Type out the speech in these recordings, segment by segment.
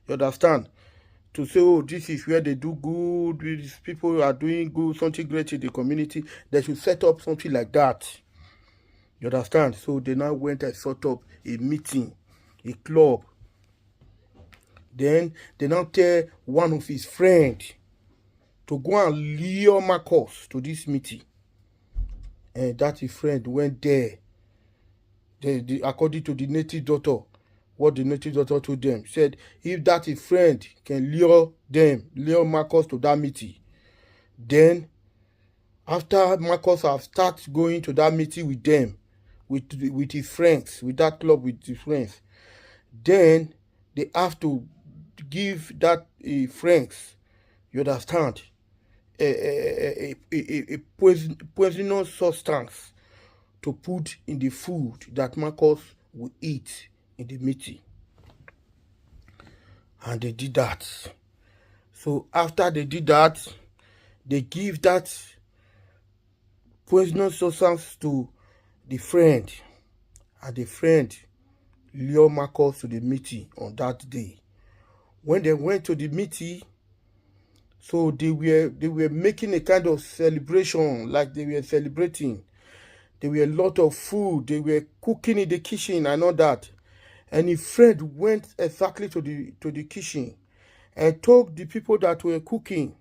You understand? To say, oh, this is where they do good, these people are doing good, something great in the community. They should set up something like that. You understand? So they now went and set up a meeting, a club. Then they now tell one of his friends to go and lure Marcus to this meeting. And that his friend went there. According to the native doctor, what the native doctor told them, said if that his friend can lure Marcus to that meeting, then after Marcus have started going to that meeting with them, with his friends, with that club with his friends, then they have to give that friends, you understand, a poisonous substance to put in the food that Marcus will eat in the meeting. And they did that. So after they did that, they give that poisonous substance to the friend, and the friend lure Marcus to the meeting on that day. When they went to the meeting, so they were making a kind of celebration, like they were celebrating. There were a lot of food. They were cooking in the kitchen and all that. And his friend went exactly to the kitchen and told the people that were cooking.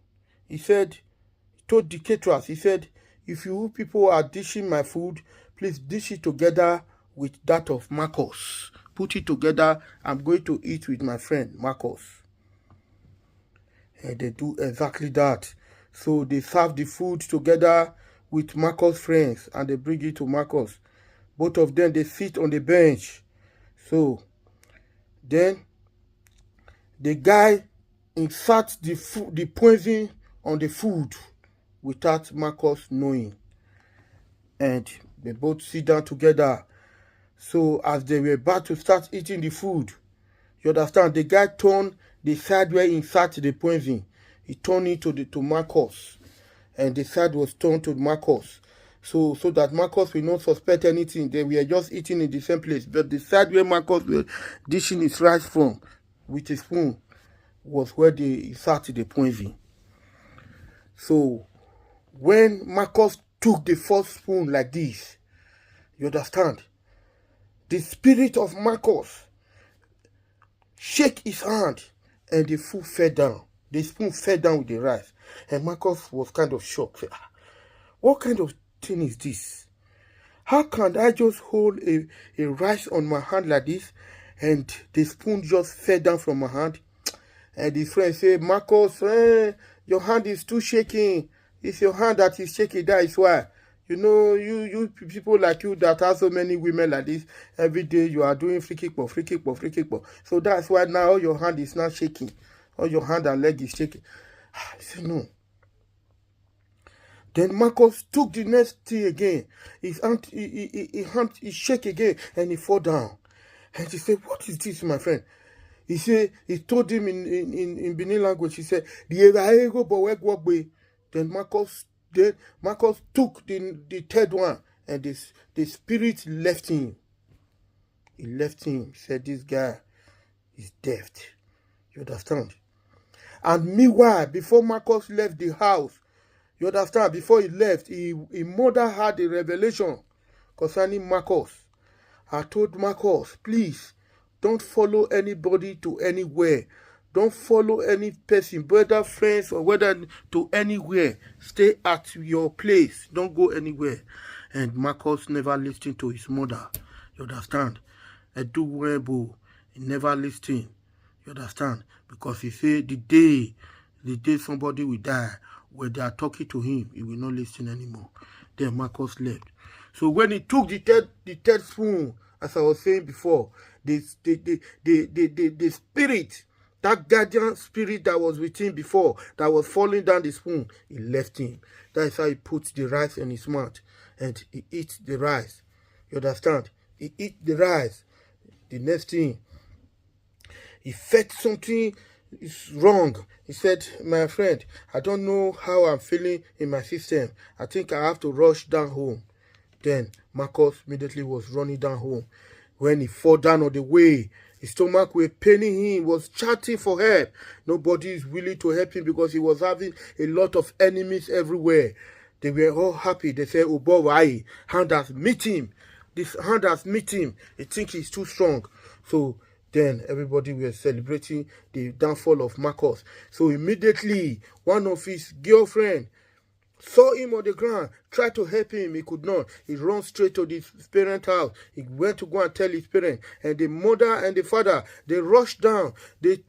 He told the caterers, he said, if you people are dishing my food, please dish it together with that of Marcus. Put it together. I'm going to eat with my friend Marcus. And they do exactly that. So they serve the food together with Marcus' friends and they bring it to Marcus. Both of them, they sit on the bench. So then the guy inserts the poison on the food without Marcus knowing. And they both sit down together. So as they were about to start eating the food, you understand, the guy turned the side where he inserted the poison. He turned it to Marcus. And the side was turned to Marcus. So that Marcus will not suspect anything. They were just eating in the same place. But the side where Marcus was dishing his rice from with a spoon was where they inserted the poison. So when Marcus took the first spoon like this, you understand, the spirit of Marcus shake his hand and the food fell down. The spoon fell down with the rice. And Marcus was kind of shocked. What kind of thing is this? How can I just hold a rice on my hand like this and the spoon just fell down from my hand? And his friend said, Marcus, your hand is too shaking. It's your hand that is shaking, that is why. You know, you people like you that have so many women like this, every day you are doing free kick. So that's why now your hand is not shaking. Or your hand and leg is shaking. I said, no. Then Marcus took the next thing again. His hand, he shake again and he fall down. And he said, what is this, my friend? He said, he told him in Benin language, he said, then Marcus took the third one and the spirit left him. He left him. He said, this guy is deaf. You understand? And meanwhile, before Marcus left the house, you understand, before he left, his mother had a revelation concerning Marcus. I told Marcus, please, don't follow anybody to anywhere. Don't follow any person, whether friends or whether to anywhere. Stay at your place. Don't go anywhere. And Marcus never listened to his mother. You understand? He never listened. You understand? Because he said the day somebody will die, when they are talking to him, he will not listen anymore. Then Marcus left. So when he took the third spoon, as I was saying before, the spirit, that guardian spirit that was with him before, that was falling down the spoon, he left him. That is how he puts the rice in his mouth and he eats the rice. You understand? He eats the rice. The next thing, he felt something is wrong. He said, my friend, I don't know how I'm feeling in my system. I think I have to rush down home. Then Marcus immediately was running down home. When he fell down on the way, His stomach were paining him, was chatting for help. Nobody is willing to help him because he was having a lot of enemies everywhere. They were all happy. They said, oh boy, hand has meet him. This hand has meet him. They think he's too strong. So then everybody were celebrating the downfall of Marcus. So immediately, one of his girlfriend saw him on the ground, tried to help him. He could not. He ran straight to his parents' house. He went to go and tell his parents. And the mother and the father, they rushed down. They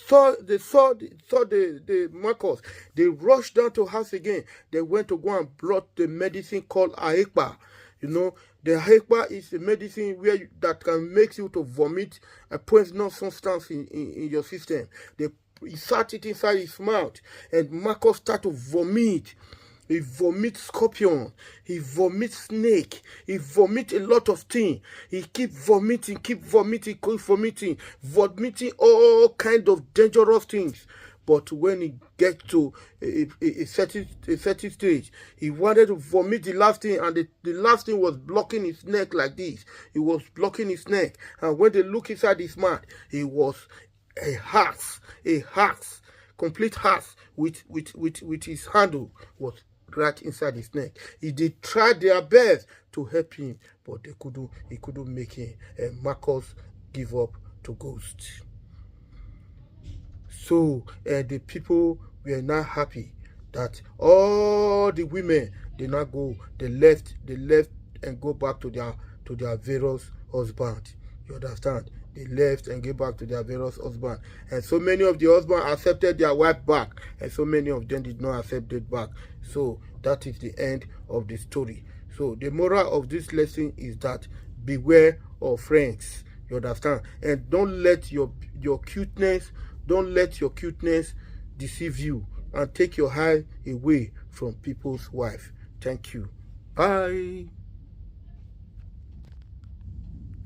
saw the Marcus. They rushed down to house again. They went to go and brought the medicine called Aekpa. You know, the Aekpa is a medicine that can make you to vomit a poisonous substance in your system. He sat it inside his mouth, and Marcus started to vomit. He vomits scorpion. He vomits snake. He vomits a lot of things. He keep vomiting all kind of dangerous things. But when he gets to a certain stage, he wanted to vomit the last thing, and the last thing was blocking his neck like this. He was blocking his neck. And when they look inside his mouth, he was a heart, complete heart with his handle was right inside his neck. They tried their best to help him, but he couldn't make him. And Marcus give up to ghost. So the people were not happy that all the women did not go. They left and go back to their various husbands. You understand? They left and get back to their various husbands. And so many of the husbands accepted their wife back, and so many of them did not accept it back. So that is the end of the story. So the moral of this lesson is that beware of friends. You understand? And don't let your cuteness deceive you, and take your eye away from people's wife. Thank you. Bye.